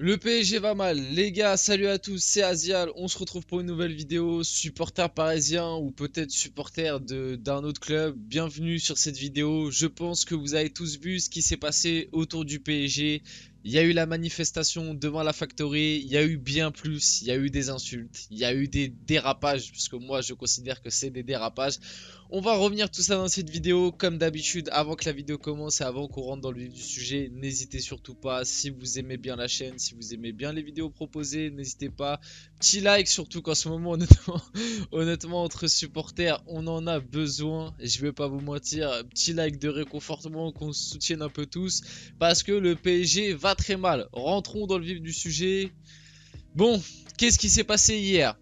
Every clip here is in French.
Le PSG va mal, les gars, salut à tous, c'est Azial, on se retrouve pour une nouvelle vidéo, supporters parisiens ou peut-être supporters d'un autre club, bienvenue sur cette vidéo. Je pense que vous avez tous vu ce qui s'est passé autour du PSG. Il y a eu la manifestation devant la Factory, il y a eu bien plus, il y a eu des insultes, il y a eu des dérapages, parce que moi je considère que c'est des dérapages. On va revenir tout ça dans cette vidéo, comme d'habitude, avant que la vidéo commence et avant qu'on rentre dans le vif du sujet, n'hésitez surtout pas, si vous aimez bien la chaîne, si vous aimez bien les vidéos proposées, n'hésitez pas, petit like, surtout qu'en ce moment, honnêtement, entre supporters, on en a besoin, et je vais pas vous mentir, petit like de réconfortement, qu'on se soutienne un peu tous, parce que le PSG va très mal. Rentrons dans le vif du sujet. Bon, qu'est-ce qui s'est passé hier ?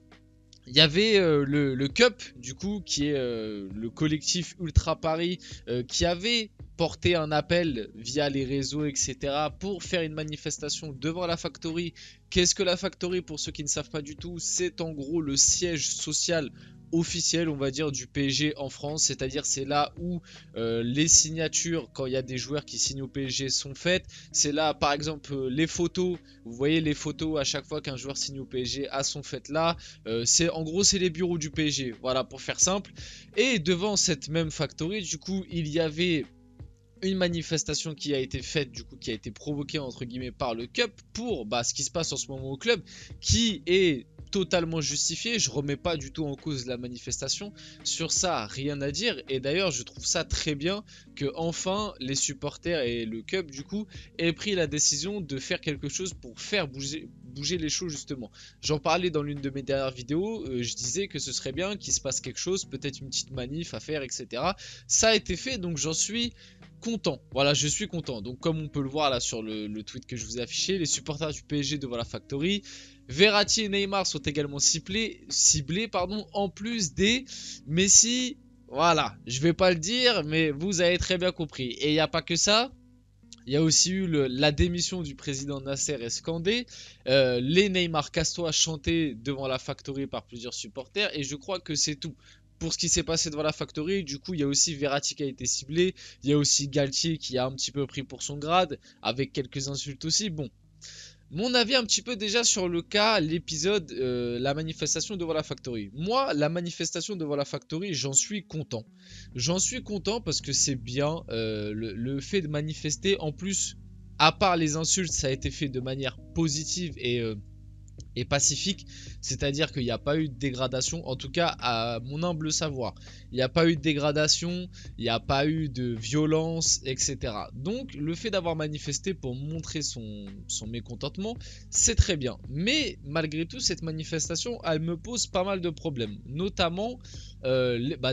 Il y avait le Cup, du coup, qui est le collectif Ultra Paris, qui avait porté un appel via les réseaux, etc., pour faire une manifestation devant la Factory. Qu'est-ce que la Factory, pour ceux qui ne savent pas du tout? C'est en gros le siège social officiel, on va dire, du PSG en France, c'est-à-dire c'est là où les signatures, quand il y a des joueurs qui signent au PSG, sont faites. C'est là, par exemple, les photos, vous voyez les photos à chaque fois qu'un joueur signe au PSG, sont faites là. En gros, c'est les bureaux du PSG, voilà, pour faire simple. Et devant cette même Factory, du coup, il y avait une manifestation qui a été faite, du coup, qui a été provoquée entre guillemets par le Cup pour ce qui se passe en ce moment au club, qui est totalement justifié. Je remets pas du tout en cause la manifestation, sur ça rien à dire, et d'ailleurs je trouve ça très bien que enfin les supporters et le Cup du coup aient pris la décision de faire quelque chose pour faire bouger les choses justement. J'en parlais dans l'une de mes dernières vidéos, je disais que ce serait bien qu'il se passe quelque chose, peut-être une petite manif à faire, etc. Ça a été fait, donc j'en suis content. Voilà, je suis content. Donc comme on peut le voir là sur le tweet que je vous ai affiché, les supporters du PSG devant la Factory, Verratti et Neymar sont également ciblés, en plus des Messi. Voilà, je vais pas le dire, mais vous avez très bien compris. Et il n'y a pas que ça. Il y a aussi eu la démission du président Nasser et scandé, les Neymar Castois chantés devant la Factory par plusieurs supporters, et je crois que c'est tout. Pour ce qui s'est passé devant la Factory, du coup, il y a aussi Verratti qui a été ciblé, il y a aussi Galtier qui a un petit peu pris pour son grade, avec quelques insultes aussi. Bon, mon avis un petit peu déjà sur le cas, l'épisode, la manifestation devant la Factory. Moi, la manifestation devant la Factory, j'en suis content. J'en suis content parce que c'est bien le fait de manifester. En plus, à part les insultes, ça a été fait de manière positive et pacifique, c'est-à-dire qu'il n'y a pas eu de dégradation, en tout cas à mon humble savoir. Il n'y a pas eu de dégradation, il n'y a pas eu de violence, etc. Donc le fait d'avoir manifesté pour montrer son mécontentement, c'est très bien. Mais malgré tout, cette manifestation, elle me pose pas mal de problèmes, notamment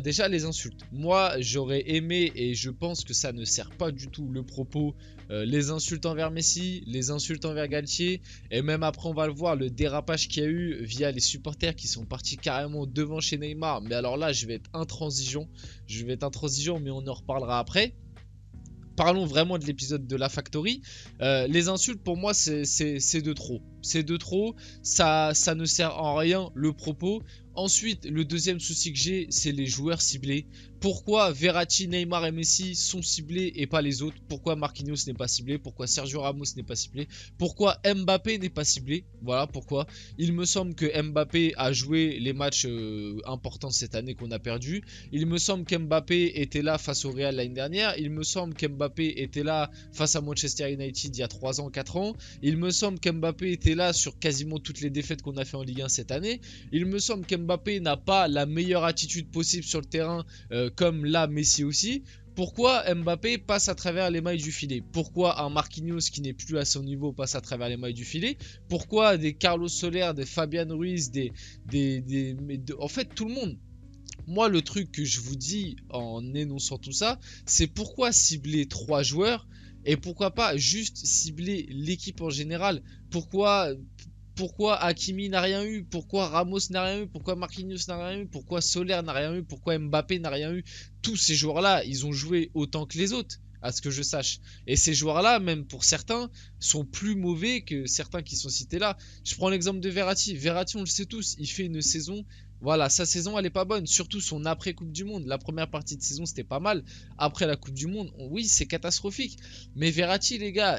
déjà les insultes. Moi, j'aurais aimé, et je pense que ça ne sert pas du tout le propos, les insultes envers Messi, les insultes envers Galtier, et même après on va le voir, le dérapage qu'il y a eu via les supporters qui sont partis carrément devant chez Neymar. Mais alors là, je vais être intransigeant, mais on en reparlera après. Parlons vraiment de l'épisode de la Factory. Les insultes, pour moi, c'est de trop. C'est de trop, ça ne sert en rien le propos. Ensuite, le deuxième souci que j'ai, c'est les joueurs ciblés. Pourquoi Verratti, Neymar et Messi sont ciblés et pas les autres? Pourquoi Marquinhos n'est pas ciblé? Pourquoi Sergio Ramos n'est pas ciblé? Pourquoi Mbappé n'est pas ciblé? Voilà pourquoi. Il me semble que Mbappé a joué les matchs importants cette année qu'on a perdu. Il me semble qu'Mbappé était là face au Real l'année dernière. Il me semble qu'Mbappé était là face à Manchester United il y a 3 ans, 4 ans. Il me semble qu'Mbappé était là sur quasiment toutes les défaites qu'on a fait en Ligue 1 cette année. Il me semble qu'Mbappé n'a pas la meilleure attitude possible sur le terrain, comme là Messi aussi. Pourquoi Mbappé passe à travers les mailles du filet? Pourquoi un Marquinhos qui n'est plus à son niveau passe à travers les mailles du filet? Pourquoi des Carlos Soler, des Fabian Ruiz, en fait tout le monde? Moi, le truc que je vous dis en énonçant tout ça, c'est pourquoi cibler 3 joueurs et pourquoi pas juste cibler l'équipe en général? Pourquoi Hakimi n'a rien eu? Pourquoi Ramos n'a rien eu? Pourquoi Marquinhos n'a rien eu? Pourquoi Soler n'a rien eu? Pourquoi Mbappé n'a rien eu? Tous ces joueurs-là, ils ont joué autant que les autres, à ce que je sache. Et ces joueurs-là, même pour certains, sont plus mauvais que certains qui sont cités là. Je prends l'exemple de Verratti. Verratti, on le sait tous, il fait une saison. Voilà, sa saison, elle est pas bonne. Surtout son après-Coupe du Monde. La première partie de saison, c'était pas mal. Après la Coupe du Monde, oui, c'est catastrophique. Mais Verratti, les gars,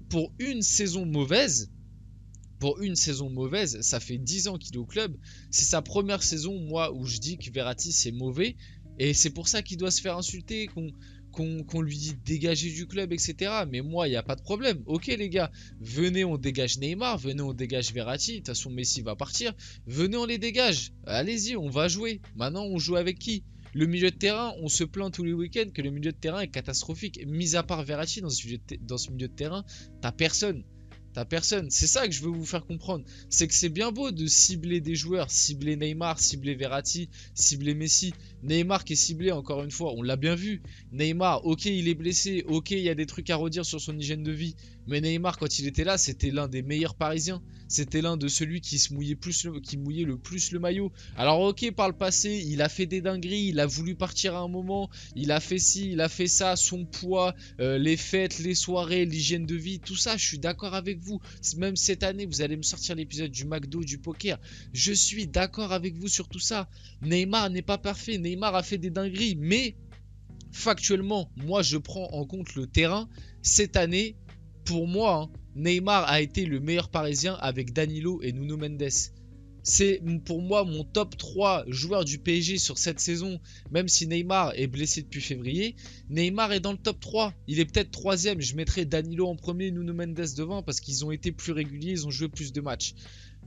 pour une saison mauvaise, ça fait 10 ans qu'il est au club. C'est sa première saison, moi, où je dis que Verratti c'est mauvais. Et c'est pour ça qu'il doit se faire insulter, qu'on lui dit de dégager du club, etc. Mais moi, il n'y a pas de problème. Ok les gars, venez, on dégage Neymar, venez, on dégage Verratti. De toute façon, Messi va partir. Venez, on les dégage. Allez-y, on va jouer. Maintenant, on joue avec qui? Le milieu de terrain, on se plaint tous les week-ends que le milieu de terrain est catastrophique. Mis à part Verratti dans ce milieu de terrain, t'as personne. T'as personne. C'est ça que je veux vous faire comprendre. C'est que c'est bien beau de cibler des joueurs. Cibler Neymar, cibler Verratti, cibler Messi. Neymar qui est ciblé, encore une fois, on l'a bien vu. Neymar, ok, il est blessé. Ok, il y a des trucs à redire sur son hygiène de vie. Mais Neymar, quand il était là, c'était l'un des meilleurs Parisiens. C'était l'un de celui qui mouillait le plus le maillot. Alors ok, par le passé, il a fait des dingueries. Il a voulu partir à un moment. Il a fait ci, il a fait ça. Son poids, les fêtes, les soirées, l'hygiène de vie. Tout ça, je suis d'accord avec vous. Même cette année, vous allez me sortir l'épisode du McDo, du poker. Je suis d'accord avec vous sur tout ça. Neymar n'est pas parfait. Neymar a fait des dingueries. Mais factuellement, moi, je prends en compte le terrain. Cette année, pour moi, hein, Neymar a été le meilleur Parisien avec Danilo et Nuno Mendes. C'est pour moi mon top 3 joueurs du PSG sur cette saison. Même si Neymar est blessé depuis février, Neymar est dans le top 3. Il est peut-être 3ème. Je mettrai Danilo en premier, Nuno Mendes devant parce qu'ils ont été plus réguliers, ils ont joué plus de matchs.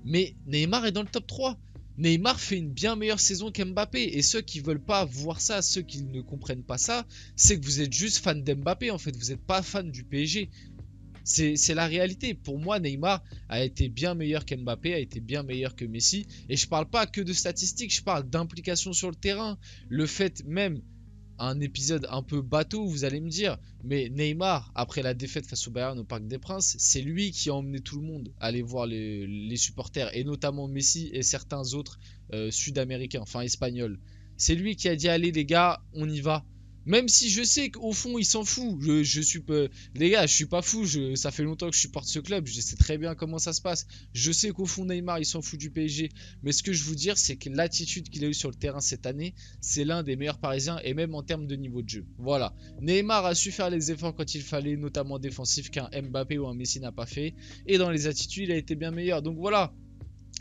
Mais Neymar est dans le top 3. Neymar fait une bien meilleure saison qu'Mbappé. Et ceux qui veulent pas voir ça, ceux qui ne comprennent pas ça, c'est que vous êtes juste fan d'Mbappé en fait. Vous n'êtes pas fan du PSG. C'est la réalité. Pour moi, Neymar a été bien meilleur qu'Mbappé, a été bien meilleur que Messi. Et je parle pas que de statistiques, je parle d'implication sur le terrain. Le fait même, un épisode un peu bateau, vous allez me dire, mais Neymar, après la défaite face au Bayern au Parc des Princes, c'est lui qui a emmené tout le monde à aller voir les supporters, et notamment Messi et certains autres sud-américains, enfin espagnols. C'est lui qui a dit, allez les gars, on y va. Même si je sais qu'au fond il s'en fout, les gars, je suis pas fou, ça fait longtemps que je supporte ce club, je sais très bien comment ça se passe. Je sais qu'au fond Neymar il s'en fout du PSG, mais ce que je veux dire c'est que l'attitude qu'il a eu sur le terrain cette année, c'est l'un des meilleurs Parisiens et même en termes de niveau de jeu. Voilà, Neymar a su faire les efforts quand il fallait, notamment défensifs qu'un Mbappé ou un Messi n'a pas fait, et dans les attitudes il a été bien meilleur. Donc voilà.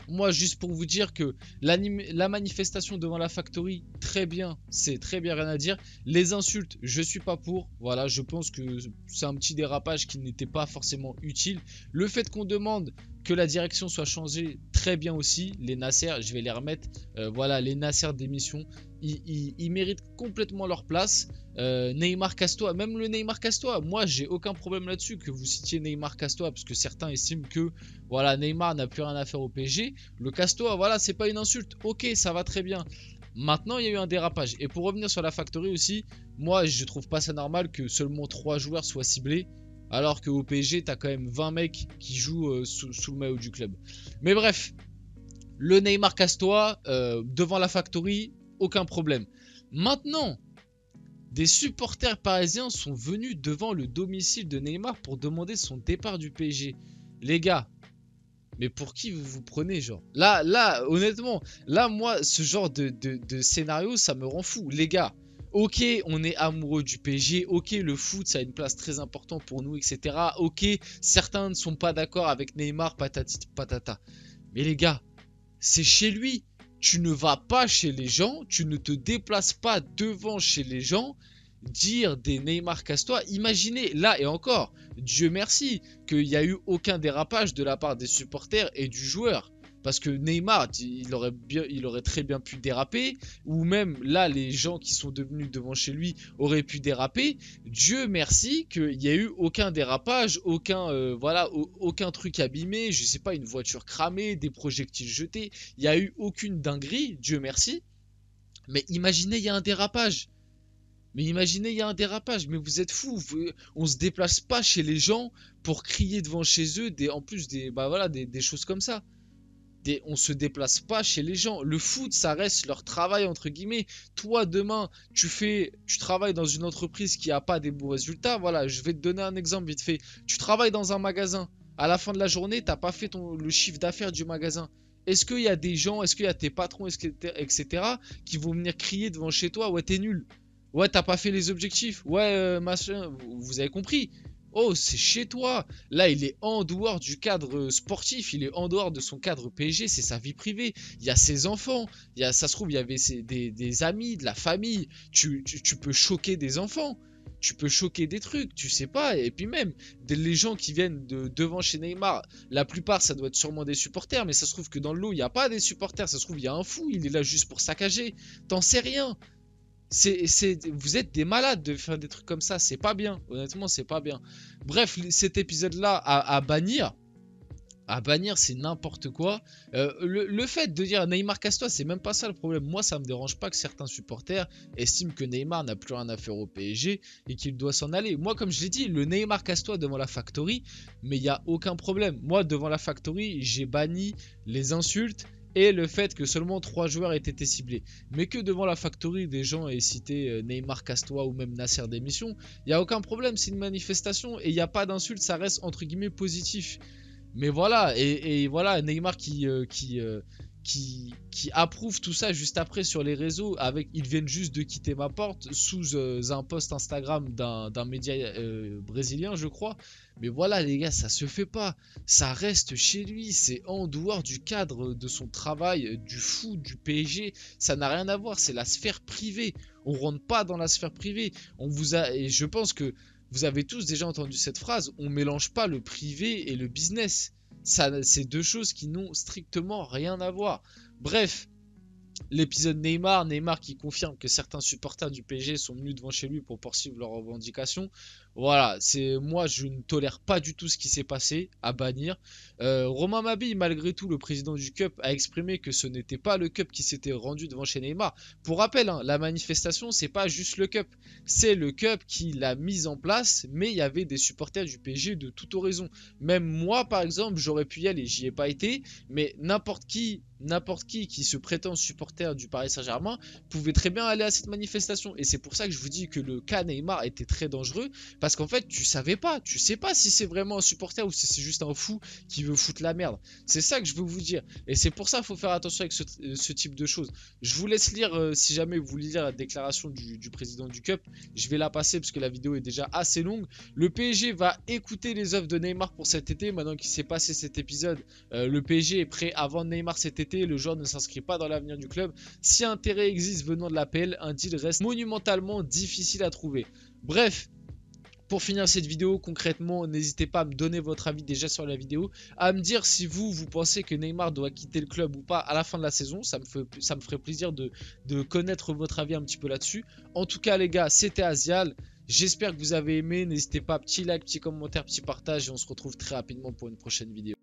Moi, juste pour vous dire que la manifestation devant la Factory, très bien, c'est très bien, rien à dire. Les insultes, je suis pas pour. Voilà, je pense que c'est un petit dérapage qui n'était pas forcément utile. Le fait qu'on demande que la direction soit changée, très bien aussi. Les Nasser, je vais les remettre. Voilà, les Nasser d'émission, ils méritent complètement leur place. Neymar casse-toi, même le Neymar casse-toi, moi j'ai aucun problème là-dessus que vous citiez Neymar casse-toi parce que certains estiment que voilà, Neymar n'a plus rien à faire au PSG. Le casse-toi, voilà, c'est pas une insulte. Ok, ça va très bien. Maintenant, il y a eu un dérapage. Et pour revenir sur la Factory aussi, moi je trouve pas ça normal que seulement 3 joueurs soient ciblés. Alors qu'au PSG, t'as quand même 20 mecs qui jouent sous le maillot du club. Mais bref, le Neymar casse-toi, devant la Factory, aucun problème. Maintenant, des supporters parisiens sont venus devant le domicile de Neymar pour demander son départ du PSG. Les gars, mais pour qui vous vous prenez, genre? Là, honnêtement, là, moi, ce genre de scénario, ça me rend fou. Les gars, ok, on est amoureux du PSG. Ok, le foot, ça a une place très importante pour nous, etc. Ok, certains ne sont pas d'accord avec Neymar, patati patata. Mais les gars, c'est chez lui. Tu ne vas pas chez les gens, tu ne te déplaces pas devant chez les gens, dire des Neymar casse-toi. Imaginez, là et encore, Dieu merci, qu'il n'y a eu aucun dérapage de la part des supporters et du joueur. Parce que Neymar, il aurait très bien pu déraper, ou même là, les gens qui sont devenus devant chez lui auraient pu déraper. Dieu merci qu'il n'y a eu aucun dérapage, aucun truc abîmé, je sais pas, une voiture cramée, des projectiles jetés. Il n'y a eu aucune dinguerie, Dieu merci. Mais imaginez, il y a un dérapage. Mais vous êtes fous, on se déplace pas chez les gens pour crier devant chez eux, en plus des choses comme ça. On se déplace pas chez les gens. Le foot, ça reste leur travail entre guillemets. Toi, demain, tu travailles dans une entreprise qui a pas des bons résultats. Voilà, je vais te donner un exemple vite fait. Tu travailles dans un magasin. À la fin de la journée, t'as pas fait le chiffre d'affaires du magasin. Est-ce qu'il y a des gens, est-ce qu'il y a tes patrons, etc., qui vont venir crier devant chez toi, ouais, t'es nul. Ouais, t'as pas fait les objectifs. Ouais, machin, vous avez compris. Oh, c'est chez toi. Là, il est en dehors du cadre sportif, il est en dehors de son cadre PSG, c'est sa vie privée. Il y a ses enfants, ça se trouve, il y avait des amis, de la famille. Tu peux choquer des enfants, tu peux choquer des trucs, tu sais pas. Et puis même, les gens qui viennent devant chez Neymar, la plupart, ça doit être sûrement des supporters, mais ça se trouve que dans le lot, il n'y a pas des supporters. Ça se trouve, il y a un fou, il est là juste pour saccager. T'en sais rien. Vous êtes des malades de faire des trucs comme ça, c'est pas bien, honnêtement c'est pas bien. Bref, cet épisode-là à bannir c'est n'importe quoi. Le fait de dire Neymar casse-toi, c'est même pas ça le problème. Moi ça me dérange pas que certains supporters estiment que Neymar n'a plus rien à faire au PSG et qu'il doit s'en aller. Moi comme je l'ai dit, le Neymar casse-toi devant la Factory, mais il n'y a aucun problème. Moi devant la Factory, j'ai banni les insultes et le fait que seulement 3 joueurs aient été ciblés. Mais que devant la Factory, des gens aient cité Neymar casse-toi ou même Nasser démission, il n'y a aucun problème, c'est une manifestation et il n'y a pas d'insulte, ça reste entre guillemets positif. Mais voilà, et voilà, Neymar qui approuve tout ça juste après sur les réseaux, avec ils viennent juste de quitter ma porte sous un post Instagram d'un média brésilien, je crois. Mais voilà, les gars, ça se fait pas. Ça reste chez lui, c'est en dehors du cadre de son travail, du foot, du PSG. Ça n'a rien à voir, c'est la sphère privée. On rentre pas dans la sphère privée. Et je pense que vous avez tous déjà entendu cette phrase, on mélange pas le privé et le business. Ça, c'est deux choses qui n'ont strictement rien à voir. Bref, l'épisode Neymar qui confirme que certains supporters du PSG sont venus devant chez lui pour poursuivre leurs revendications. Voilà, moi je ne tolère pas du tout ce qui s'est passé, à bannir. Romain Mabille, malgré tout, le président du CUP, a exprimé que ce n'était pas le CUP qui s'était rendu devant chez Neymar. Pour rappel, hein, la manifestation, c'est pas juste le CUP, c'est le CUP qui l'a mise en place, mais il y avait des supporters du PSG de toute horizon. Même moi, par exemple, j'aurais pu y aller, j'y ai pas été, mais n'importe qui se prétend supporter du Paris Saint-Germain pouvait très bien aller à cette manifestation. Et c'est pour ça que je vous dis que le cas Neymar était très dangereux, parce qu'en fait tu sais pas si c'est vraiment un supporter ou si c'est juste un fou qui veut foutre la merde. C'est ça que je veux vous dire, et c'est pour ça qu'il faut faire attention avec ce type de choses. Je vous laisse lire, si jamais vous voulez lire la déclaration du président du CUP, je vais la passer parce que la vidéo est déjà assez longue. Le PSG va écouter les offres de Neymar pour cet été. Maintenant qu'il s'est passé cet épisode, le PSG est prêt à vendre Neymar cet été. Le joueur ne s'inscrit pas dans l'avenir du club. Si intérêt existe venant de l'APL, un deal reste monumentalement difficile à trouver. Bref, pour finir cette vidéo, concrètement, n'hésitez pas à me donner votre avis déjà sur la vidéo, à me dire si vous pensez que Neymar doit quitter le club ou pas à la fin de la saison. Ça me ferait plaisir de connaître votre avis un petit peu là-dessus. En tout cas les gars, c'était Azial. J'espère que vous avez aimé. N'hésitez pas, petit like, petit commentaire, petit partage, et on se retrouve très rapidement pour une prochaine vidéo.